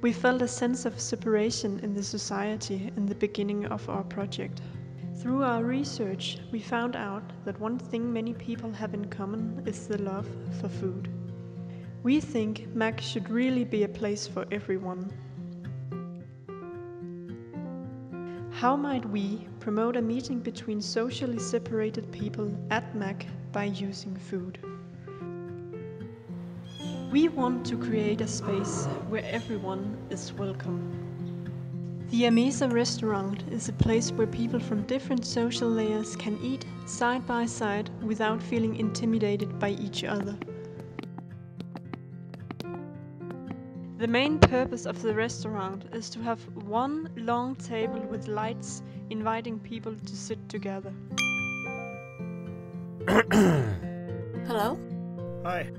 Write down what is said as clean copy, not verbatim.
We felt a sense of separation in the society in the beginning of our project. Through our research, we found out that one thing many people have in common is the love for food. We think MAC should really be a place for everyone. How might we promote a meeting between socially separated people at MAC by using food? We want to create a space where everyone is welcome. The Amesa restaurant is a place where people from different social layers can eat side by side without feeling intimidated by each other. The main purpose of the restaurant is to have one long table with lights inviting people to sit together. Hello? Hi.